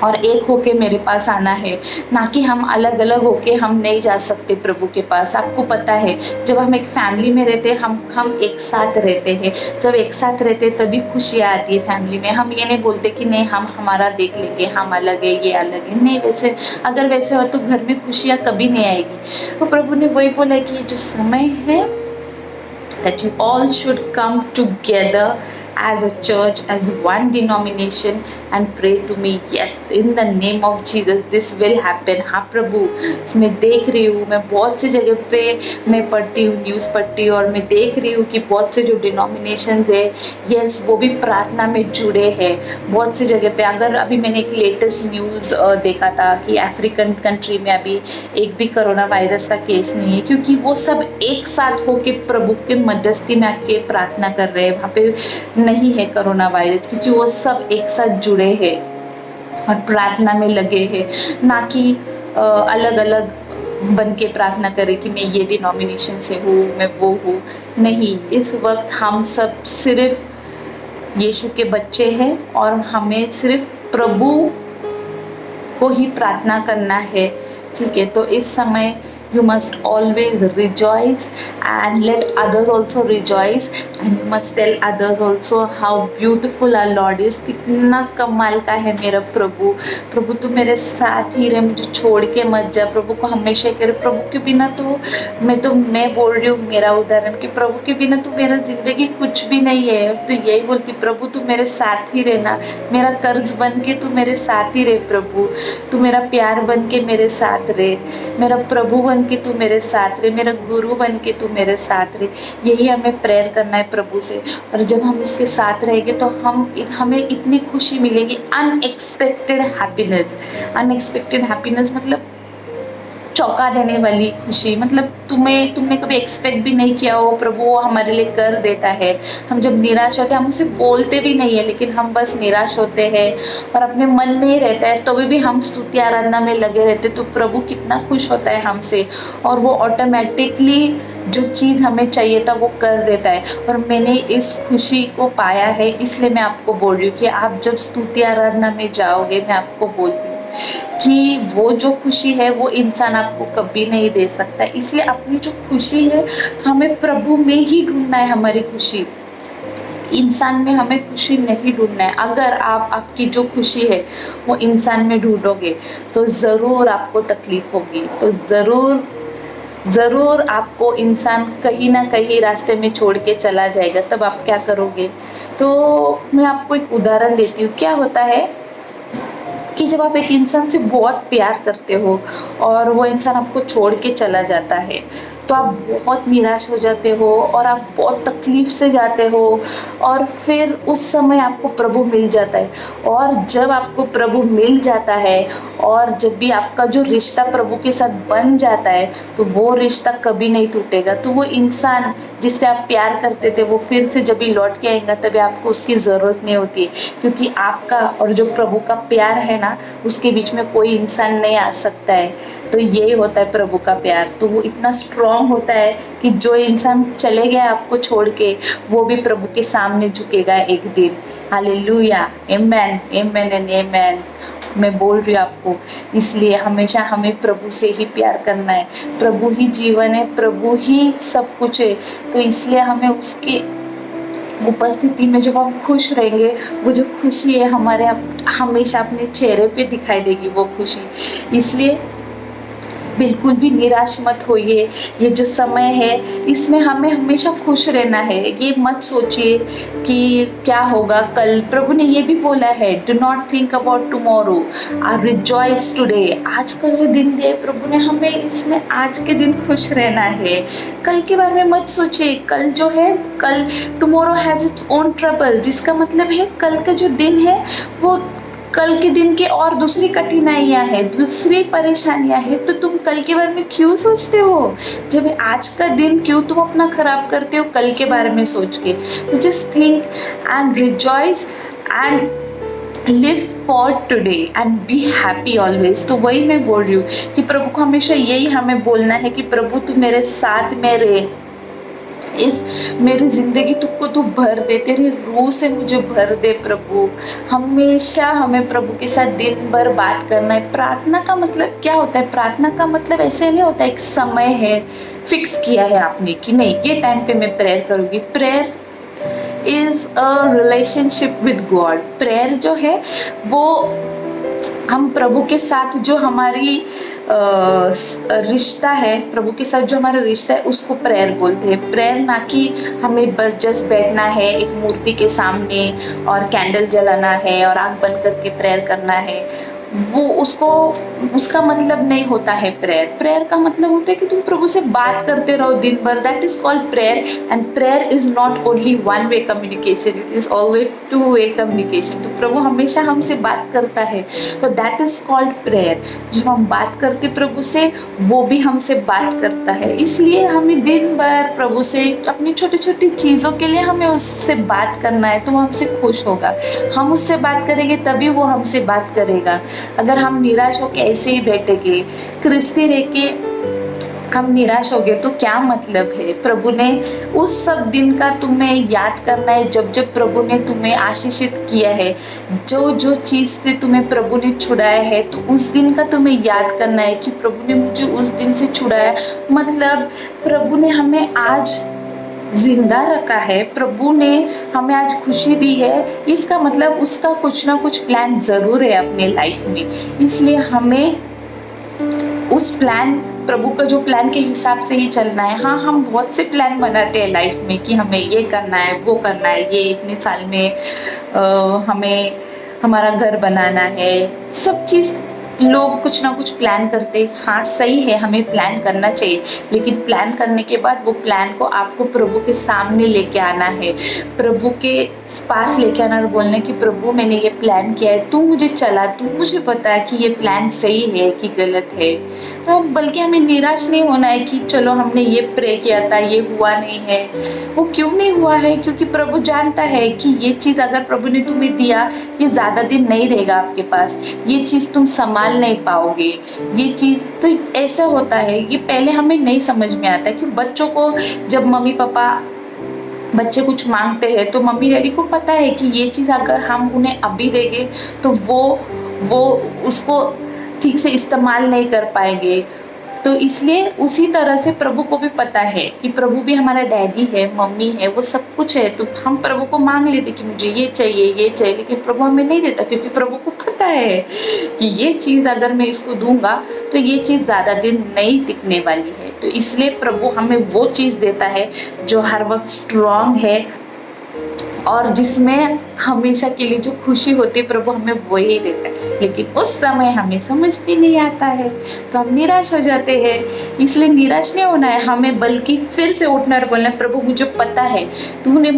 और एक होके मेरे पास आना है, ना कि हम अलग अलग होके हम नहीं जा सकते प्रभु के पास। आपको पता है जब हम एक फैमिली में रहते हैं, हम एक साथ रहते हैं। जब एक साथ रहते हैं तभी खुशियाँ आती है फैमिली में। हम ये नहीं बोलते कि नहीं हम हमारा देख लेंगे, हम अलग है, ये अलग है। नहीं, वैसे अगर वैसे हो तो घर में खुशियाँ कभी नहीं आएगी। तो प्रभु ने वही बोला कि ये जो समय है, that you all should come together as a church, as one denomination and pray to me. Yes, in the name of Jesus this will happen. हाँ प्रभु, मैं देख रही हूँ, मैं बहुत सी जगह पे मैं पढ़ती हूँ, न्यूज़ पढ़ती हूँ और मैं देख रही हूँ कि बहुत से जो डिनोमिनेशंस है, यस वो भी प्रार्थना में जुड़े हैं बहुत सी जगह पे। अगर अभी मैंने एक लेटेस्ट न्यूज़ देखा था कि अफ्रीकन कंट्री में अभी एक भी कोरोना वायरस का केस नहीं है, क्योंकि वो सब एक साथ होके प्रभु के मध्यस्थी में आके प्रार्थना कर रहे हैं। वहाँ पे नहीं है कोरोना वायरस, क्योंकि वो सब एक साथ जुड़े हैं और प्रार्थना में लगे हैं, ना कि अलग अलग बन के प्रार्थना करें कि मैं ये डिनोमिनेशन से हूँ, मैं वो हूँ। नहीं, इस वक्त हम सब सिर्फ यीशु के बच्चे हैं और हमें सिर्फ प्रभु को ही प्रार्थना करना है। ठीक है, तो इस समय You must always rejoice and let others also rejoice, and you must tell others also how beautiful our Lord is. कितना कमाल का है मेरा प्रभु। प्रभु तू मेरे साथ ही रहे, मुझे छोड़ के मत जा। प्रभु को हमेशा करे, प्रभु के बिना तो मैं बोल रही हूँ मेरा उदाहरण कि प्रभु के बिना तो मेरा जिंदगी कुछ भी नहीं है। तो यही बोलती, प्रभु तू मेरे साथ ही रहना, मेरा कर्ज बन के तू मेरे साथ ही रहे। प्रभु तू मेरा प्यार बन के मेरे साथ रहे, मेरा प्रभु बन के तू मेरे साथ रहे, मेरा गुरु बन के तू मेरे साथ रहे। यही हमें प्रेयर करना है प्रभु से। और जब हम इसके साथ रहेंगे तो हमें इतनी खुशी मिलेगी, अनएक्सपेक्टेड हैप्पीनेस। अनएक्सपेक्टेड हैप्पीनेस मतलब चौंका देने वाली खुशी, मतलब तुमने कभी एक्सपेक्ट भी नहीं किया हो, प्रभु वो हमारे लिए कर देता है। हम जब निराश होते हैं, हम उसे बोलते भी नहीं है, लेकिन हम बस निराश होते हैं और अपने मन में ही रहता है, तो भी हम स्तुति आराधना में लगे रहते, तो प्रभु कितना खुश होता है हमसे, और वो ऑटोमेटिकली जो चीज़ हमें चाहिए था वो कर देता है। और मैंने इस खुशी को पाया है, इसलिए मैं आपको बोल रही हूँ कि आप जब स्तुति आराधना में जाओगे, मैं आपको बोलती हूँ कि वो जो खुशी है वो इंसान आपको कभी नहीं दे सकता। इसलिए अपनी जो खुशी है हमें प्रभु में ही ढूंढना है। हमारी खुशी इंसान में हमें खुशी नहीं ढूंढना है। अगर आपकी जो खुशी है वो इंसान में ढूंढोगे तो ज़रूर आपको तकलीफ होगी, तो ज़रूर आपको इंसान कहीं ना कहीं रास्ते में छोड़ के चला जाएगा। तब आप क्या करोगे? तो मैं आपको एक उदाहरण देती हूँ। क्या होता है कि जब आप एक इंसान से बहुत प्यार करते हो और वो इंसान आपको छोड़ के चला जाता है, तो आप बहुत निराश हो जाते हो और आप बहुत तकलीफ से जाते हो, और फिर उस समय आपको प्रभु मिल जाता है। और जब आपको प्रभु मिल जाता है और जब भी आपका जो रिश्ता प्रभु के साथ बन जाता है, तो वो रिश्ता कभी नहीं टूटेगा। तो वो इंसान जिससे आप प्यार करते थे वो फिर से जब भी लौट के आएगा, तभी आपको उसकी ज़रूरत नहीं होती है, क्योंकि आपका और जो प्रभु का प्यार है ना, उसके बीच में कोई इंसान नहीं आ सकता है। तो यही होता है प्रभु का प्यार। तो वो इतना स्ट्रॉन्ग होता है कि जो इंसान चले गया आपको छोड़ के, वो भी प्रभु के सामने झुकेगा एक दिन। हालेलुया, आमेन, आमेन एंड आमेन। मैं बोल रही हूँ आपको, इसलिए हमेशा हमें प्रभु से ही प्यार करना है। प्रभु ही जीवन है, प्रभु ही सब कुछ है। तो इसलिए हमें उसके उपस्थिति में जब हम खुश रहेंगे, वो जो खुशी है हमारे हमेशा अपने चेहरे पे दिखाई देगी वो खुशी। इसलिए बिल्कुल भी निराश मत होइए। ये जो समय है इसमें हमें हमेशा खुश रहना है। ये मत सोचिए कि क्या होगा कल। प्रभु ने ये भी बोला है, do not think about tomorrow, I rejoice today. आज का जो दिन है, प्रभु ने हमें इसमें आज के दिन खुश रहना है। कल के बारे में मत सोचिए। कल जो है, कल tomorrow has its own trouble, जिसका मतलब है कल का जो दिन है वो कल के दिन के और दूसरी कठिनाइयाँ हैं, दूसरी परेशानियाँ हैं। तो तुम कल के बारे में क्यों सोचते हो? जब आज का दिन क्यों तुम अपना खराब करते हो कल के बारे में सोच के? तो just think and rejoice and live for today and be happy always. तो वही मैं बोल रही हूँ कि प्रभु को हमेशा यही हमें बोलना है कि प्रभु तू मेरे साथ में रहे, इस मेरी ज़िंदगी तुझको तू भर दे, तेरी रूह से मुझे भर दे प्रभु। हमेशा हमें प्रभु के साथ दिन भर बात करना है। प्रार्थना का मतलब क्या होता है? प्रार्थना का मतलब ऐसे नहीं होता एक समय है फिक्स किया है आपने कि नहीं ये टाइम पे मैं प्रेयर करूँगी। Prayer is a relationship with God. Prayer जो है वो हम प्रभु के साथ जो हमारी रिश्ता है, प्रभु के साथ जो हमारा रिश्ता है उसको प्रेयर बोलते हैं। प्रेयर ना कि हमें बस जस्ट बैठना है एक मूर्ति के सामने और कैंडल जलाना है और आँख बंद करके प्रेयर करना है, वो उसका मतलब नहीं होता है प्रेयर। प्रेयर का मतलब होता है कि तुम प्रभु से बात करते रहो दिन भर। That is called prayer. And prayer is not only one way communication, it is always two way communication. तो प्रभु हमेशा हमसे बात करता है, तो दैट इज कॉल्ड प्रेयर। जब हम बात करते प्रभु से, वो भी हमसे बात करता है। इसलिए हमें दिन भर प्रभु से अपनी छोटी छोटी चीज़ों के लिए हमें उससे बात करना है, तो वो हमसे खुश होगा। हम उससे बात करेंगे तभी वो हमसे बात करेगा। अगर हम निराश होकर ऐसे ही बैठेंगे, क्रिस्ती रह के हम निराश हो गए तो क्या मतलब है। प्रभु ने उस सब दिन का तुम्हें याद करना है, जब जब प्रभु ने तुम्हें आशीषित किया है, जो जो चीज़ से तुम्हें प्रभु ने छुड़ाया है, तो उस दिन का तुम्हें याद करना है कि प्रभु ने मुझे उस दिन से छुड़ाया। मतलब प्रभु ने हमें आज जिंदा रखा है, प्रभु ने हमें आज खुशी दी है, इसका मतलब उसका कुछ ना कुछ प्लान ज़रूर है अपने लाइफ में। इसलिए हमें उस प्लान, प्रभु का जो प्लान के हिसाब से ही चलना है। हाँ, हम बहुत से प्लान बनाते हैं लाइफ में कि हमें ये करना है, वो करना है, ये इतने साल में हमें हमारा घर बनाना है, सब चीज़ लोग कुछ ना कुछ प्लान करते। हाँ सही है, हमें प्लान करना चाहिए, लेकिन प्लान करने के बाद वो प्लान को आपको प्रभु के सामने लेके आना है, प्रभु के पास लेके आना और बोलना कि प्रभु मैंने ये प्लान किया है, तू मुझे चला, तू मुझे पता है कि ये प्लान सही है कि गलत है। तो बल्कि हमें निराश नहीं होना है कि चलो हमने ये प्रे किया था, ये हुआ नहीं है। वो क्यों नहीं हुआ है? क्योंकि प्रभु जानता है कि ये चीज़ अगर प्रभु ने तुम्हें दिया, ये ज़्यादा दिन नहीं रहेगा आपके पास, ये चीज़ तुम संभाल नहीं पाओगे। ये चीज़ तो ऐसा होता है, ये पहले हमें नहीं समझ में आता कि बच्चों को जब मम्मी पापा बच्चे कुछ मांगते हैं तो मम्मी डैडी को पता है कि ये चीज़ अगर हम उन्हें अभी देंगे तो वो उसको ठीक से इस्तेमाल नहीं कर पाएंगे। तो इसलिए उसी तरह से प्रभु को भी पता है कि प्रभु भी हमारा डैडी है, मम्मी है, वो सब कुछ है। तो हम प्रभु को मांग लेते कि मुझे ये चाहिए, ये चाहिए, लेकिन प्रभु हमें नहीं देता, क्योंकि प्रभु को पता है कि ये चीज़ अगर मैं इसको दूंगा तो ये चीज़ ज़्यादा दिन नहीं टिकने वाली है। तो इसलिए प्रभु हमें वो चीज़ देता है जो हर वक्त स्ट्रॉन्ग है और जिसमें हमेशा के लिए जो खुशी होती है, प्रभु हमें वो ही देता है। लेकिन उस समय हमें समझ भी नहीं आता है तो हम निराश हो जाते हैं। इसलिए निराश नहीं होना है हमें, बल्कि फिर से उठना और बोलना, प्रभु मुझे पता है तूने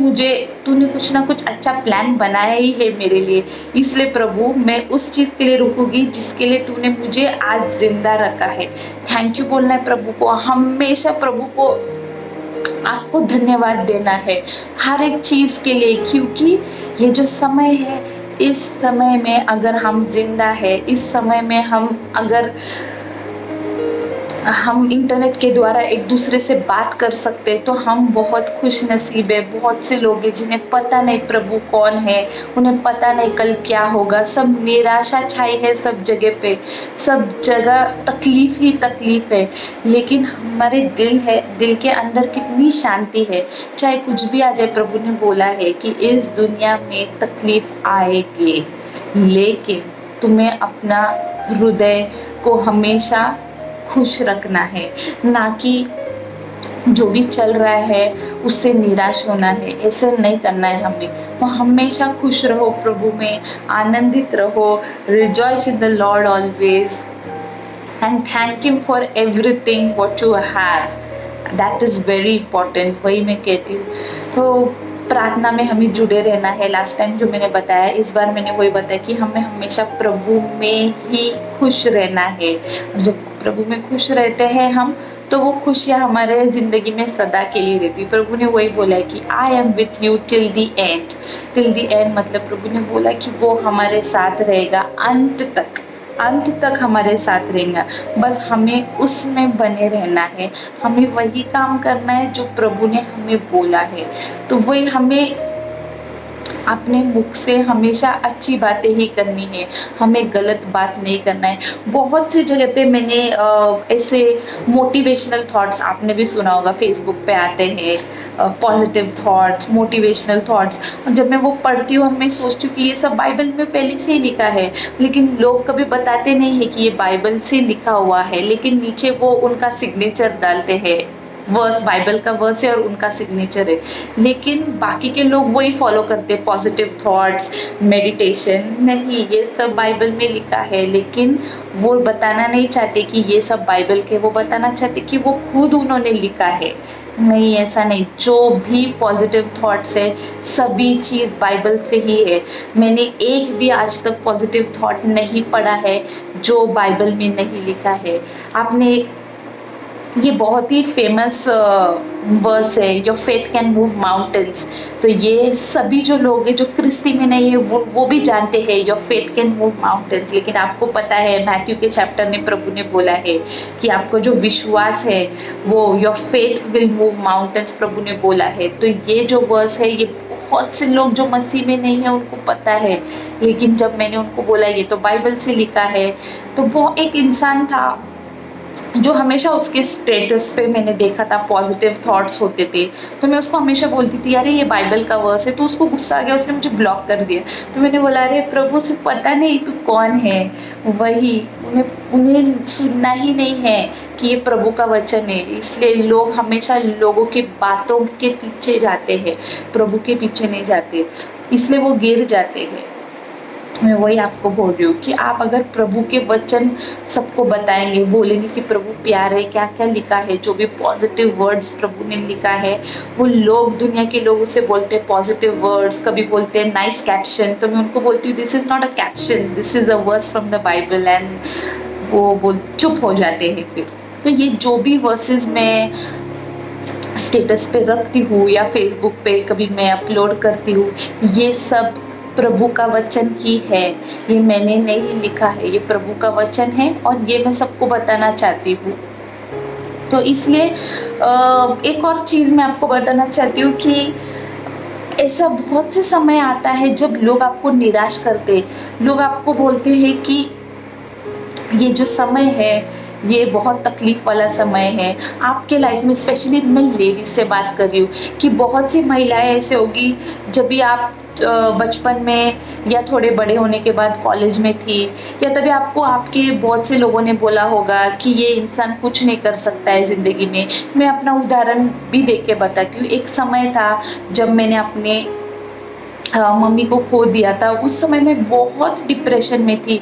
कुछ ना कुछ अच्छा प्लान बनाया ही है मेरे लिए। इसलिए प्रभु मैं उस चीज़ के लिए रुकूंगी जिसके लिए तूने मुझे आज जिंदा रखा है। थैंक यू बोलना है प्रभु को, हमेशा प्रभु को आपको धन्यवाद देना है हर एक चीज़ के लिए, क्योंकि ये जो समय है, इस समय में अगर हम जिंदा है, इस समय में हम इंटरनेट के द्वारा एक दूसरे से बात कर सकते हैं तो हम बहुत खुश नसीब है। बहुत से लोग हैं जिन्हें पता नहीं प्रभु कौन है, उन्हें पता नहीं कल क्या होगा, सब निराशा छाई है सब जगह पे, सब जगह तकलीफ ही तकलीफ है। लेकिन हमारे दिल के अंदर कितनी शांति है, चाहे कुछ भी आ जाए। प्रभु ने बोला है कि इस दुनिया में तकलीफ आएगी, लेकिन तुम्हें अपना हृदय को हमेशा खुश रखना है, ना कि जो भी चल रहा है उससे निराश होना है। ऐसे नहीं करना है हमें। तो हमेशा खुश रहो, प्रभु में आनंदित रहो। Rejoice in the Lord always and thank him for everything what you have, that is very important. वही मैं कहती हूँ। तो प्रार्थना में हमें जुड़े रहना है। लास्ट टाइम जो मैंने बताया, इस बार मैंने वही बताया कि हमें हमेशा प्रभु में ही खुश रहना है। जब प्रभु में खुश रहते हैं हम, तो वो खुशियाँ हमारे ज़िंदगी में सदा के लिए रहती। प्रभु ने वही बोला है कि I am with you till the and. Till the and मतलब प्रभु ने बोला कि वो हमारे साथ रहेगा अंत तक हमारे साथ रहेगा। बस हमें उसमें बने रहना है, हमें वही काम करना है जो प्रभु ने हमें बोला है। तो वही हमें अपने मुख से हमेशा अच्छी बातें ही करनी है, हमें गलत बात नहीं करना है। बहुत सी जगह पे मैंने ऐसे मोटिवेशनल थॉट्स, आपने भी सुना होगा, फेसबुक पे आते हैं पॉजिटिव थॉट्स, मोटिवेशनल थॉट्स। जब मैं वो पढ़ती हूँ मैं सोचती हूँ कि ये सब बाइबल में पहले से ही लिखा है, लेकिन लोग कभी बताते नहीं है कि ये बाइबल से लिखा हुआ है, लेकिन नीचे वो उनका सिग्नेचर डालते हैं। वर्स बाइबल का वर्स है और उनका सिग्नेचर है, लेकिन बाकी के लोग वही फॉलो करते हैं, पॉजिटिव थॉट्स, मेडिटेशन। नहीं, ये सब बाइबल में लिखा है, लेकिन वो बताना नहीं चाहते कि ये सब बाइबल के, वो बताना चाहते कि वो खुद उन्होंने लिखा है। नहीं, ऐसा नहीं। जो भी पॉजिटिव थॉट्स है सभी चीज़ बाइबल से ही है। मैंने एक भी आज तक पॉजिटिव थॉट नहीं पढ़ा है जो बाइबल में नहीं लिखा है। आपने ये बहुत ही फेमस वर्स है, your faith can move mountains. तो ये सभी जो लोग हैं जो क्रिस्ती में नहीं है वो भी जानते हैं your faith can move mountains. लेकिन आपको पता है मैथ्यू के चैप्टर में प्रभु ने बोला है कि आपको जो विश्वास है वो your faith will move mountains, प्रभु ने बोला है। तो ये जो वर्स है ये बहुत से लोग जो मसीह में नहीं है उनको पता है, लेकिन जब मैंने उनको बोला ये तो बाइबल से लिखा है, तो वो एक इंसान था जो हमेशा उसके स्टेटस पे मैंने देखा था पॉजिटिव थॉट्स होते थे, तो मैं उसको हमेशा बोलती थी अरे ये बाइबल का वर्स है, तो उसको गुस्सा आ गया, उसने मुझे ब्लॉक कर दिया। तो मैंने बोला अरे प्रभु से पता नहीं तू कौन है, वही उन्हें सुनना ही नहीं है कि ये प्रभु का वचन है। इसलिए लोग हमेशा लोगों के बातों के पीछे जाते हैं, प्रभु के पीछे नहीं जाते, इसलिए वो गिर जाते हैं। मैं वही आपको बोल रही हूँ कि आप अगर प्रभु के वचन सबको बताएंगे, बोलेंगे कि प्रभु प्यार है, क्या क्या लिखा है, जो भी पॉजिटिव वर्ड्स प्रभु ने लिखा है, वो लोग दुनिया के लोग उसे बोलते हैं पॉजिटिव वर्ड्स, कभी बोलते हैं नाइस कैप्शन, तो मैं उनको बोलती हूँ this is not a caption, this is a verse from the Bible, and वो चुप हो जाते हैं फिर। तो ये जो भी वर्सेस मैं स्टेटस पे रखती हूँ या फेसबुक पे कभी मैं अपलोड करती हूँ, ये सब प्रभु का वचन ही है, ये मैंने नहीं लिखा है, ये प्रभु का वचन है और ये मैं सबको बताना चाहती हूँ। तो इसलिए एक और चीज़ मैं आपको बताना चाहती हूँ कि ऐसा बहुत से समय आता है जब लोग आपको निराश करते, लोग आपको बोलते हैं कि ये जो समय है ये बहुत तकलीफ वाला समय है आपके लाइफ में। स्पेशली मैं लेडीज से बात कर रही हूँ कि बहुत सी महिलाएं ऐसे होगी जब भी आप बचपन में या थोड़े बड़े होने के बाद कॉलेज में थी, या तभी आपको आपके बहुत से लोगों ने बोला होगा कि ये इंसान कुछ नहीं कर सकता है ज़िंदगी में। मैं अपना उदाहरण भी देख के बताती हूँ। एक समय था जब मैंने अपने मम्मी को खो दिया था, उस समय मैं बहुत डिप्रेशन में थी।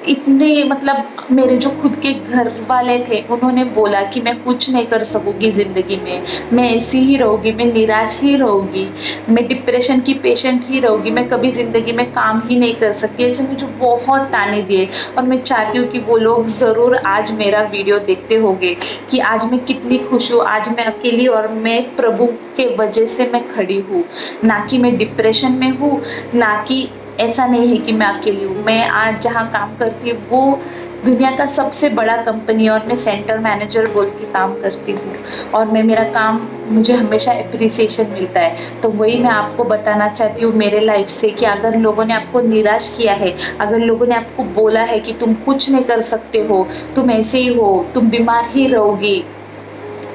इतने मतलब मेरे जो खुद के घर वाले थे उन्होंने बोला कि मैं कुछ नहीं कर सकूँगी ज़िंदगी में, मैं ऐसी ही रहूँगी, मैं निराश ही रहूँगी, मैं डिप्रेशन की पेशेंट ही रहूँगी, मैं कभी ज़िंदगी में काम ही नहीं कर सकती। ऐसे मुझे बहुत ताने दिए और मैं चाहती हूँ कि वो लोग ज़रूर आज मेरा वीडियो देखते होंगे कि आज मैं कितनी खुश हूँ, आज मैं अकेली और मैं प्रभु के वजह से मैं खड़ी हूँ, ना कि मैं डिप्रेशन में हूँ, ना कि ऐसा नहीं है कि मैं अकेली हूँ। मैं आज जहाँ काम करती हूँ वो दुनिया का सबसे बड़ा कंपनी और मैं सेंटर मैनेजर बोल के काम करती हूँ और मैं मेरा काम मुझे हमेशा एप्रिसिएशन मिलता है। तो वही मैं आपको बताना चाहती हूँ मेरे लाइफ से कि अगर लोगों ने आपको निराश किया है, अगर लोगों ने आपको बोला है कि तुम कुछ नहीं कर सकते हो, तुम ऐसे ही हो, तुम बीमार ही रहोगी,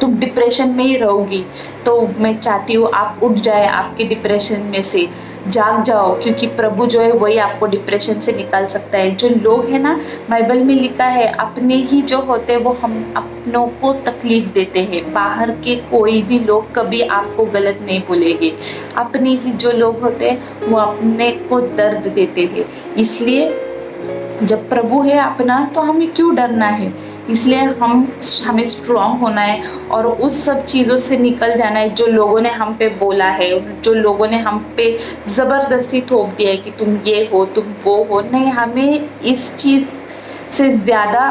तुम डिप्रेशन में ही रहोगी, तो मैं चाहती हूँ आप उठ जाए आपके डिप्रेशन में से, जाग जाओ, क्योंकि प्रभु जो है वही आपको डिप्रेशन से निकाल सकता है। जो लोग हैं ना, बाइबल में लिखा है अपने ही जो होते हैं वो हम अपनों को तकलीफ देते हैं, बाहर के कोई भी लोग कभी आपको गलत नहीं बोलेंगे। अपने ही जो लोग होते हैं वो अपने को दर्द देते हैं। इसलिए जब प्रभु है अपना तो हमें क्यों डरना है। इसलिए हमें स्ट्रांग होना है और उस सब चीज़ों से निकल जाना है जो लोगों ने हम पे बोला है, जो लोगों ने हम पे ज़बरदस्ती थोप दिया है कि तुम ये हो, तुम वो हो। नहीं, हमें इस चीज़ से ज़्यादा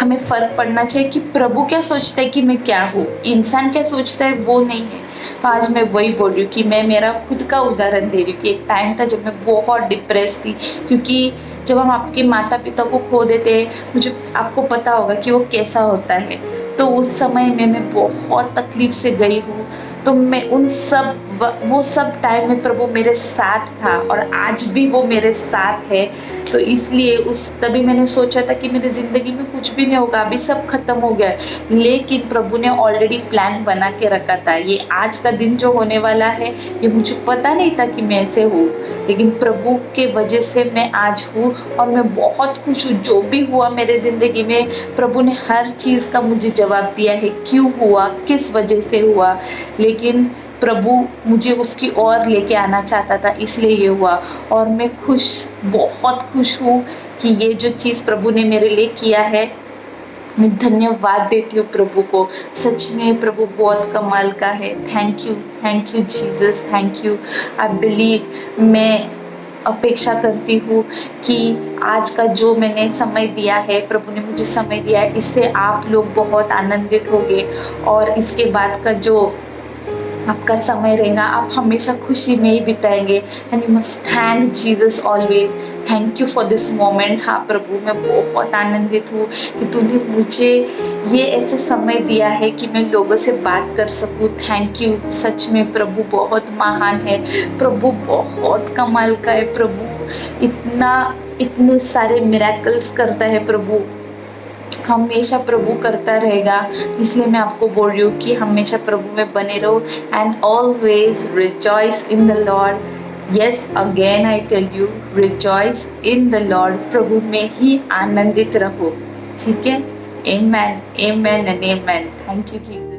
हमें फ़र्क पड़ना चाहिए कि प्रभु क्या सोचता है कि मैं क्या हूँ, इंसान क्या सोचता है वो नहीं है। तो आज मैं वही बोल रही हूँ कि मैं मेरा खुद का उदाहरण दे रही हूँ कि एक टाइम था जब मैं बहुत डिप्रेस थी, क्योंकि जब हम आपके माता पिता को खो देते हैं, मुझे आपको पता होगा कि वो कैसा होता है। तो उस समय में मैं बहुत तकलीफ से गई हूँ। तो मैं वो सब टाइम में प्रभु मेरे साथ था और आज भी वो मेरे साथ है। तो इसलिए तभी मैंने सोचा था कि मेरी ज़िंदगी में कुछ भी नहीं होगा, अभी सब खत्म हो गया है। लेकिन प्रभु ने ऑलरेडी प्लान बना के रखा था। ये आज का दिन जो होने वाला है ये मुझे पता नहीं था कि मैं ऐसे हूँ, लेकिन प्रभु के वजह से मैं आज हूँ और मैं बहुत खुश हूँ। जो भी हुआ मेरे ज़िंदगी में प्रभु ने हर चीज़ का मुझे जवाब दिया है, क्यों हुआ, किस वजह से हुआ। लेकिन प्रभु मुझे उसकी ओर लेके आना चाहता था, इसलिए ये हुआ। और मैं बहुत खुश हूँ कि ये जो चीज़ प्रभु ने मेरे लिए किया है, मैं धन्यवाद देती हूँ प्रभु को। सच में प्रभु बहुत कमाल का है। Thank you Jesus, thank you. I believe मैं अपेक्षा करती हूँ कि आज का जो मैंने समय दिया है, प्रभु ने मुझे समय दिया है, इससे आप लोग बहुत आनंदित होंगे और इसके बाद का जो आपका समय रहेगा आप हमेशा खुशी में ही बिताएंगे। And you must thank Jesus always. Thank you for this moment. हाँ प्रभु, मैं बहुत आनंदित हूँ कि तूने मुझे ये ऐसा समय दिया है कि मैं लोगों से बात कर सकूँ। Thank you. सच में प्रभु बहुत महान है, प्रभु बहुत कमाल का है, प्रभु इतने सारे मिरेकल्स करता है, प्रभु हमेशा प्रभु करता रहेगा। इसलिए मैं आपको बोल रही हूँ कि हमेशा प्रभु में बने रहो and always rejoice in the Lord. Yes, again I tell you, rejoice in the Lord. प्रभु में ही आनंदित रहो, ठीक है। Amen, amen and amen. Thank you Jesus.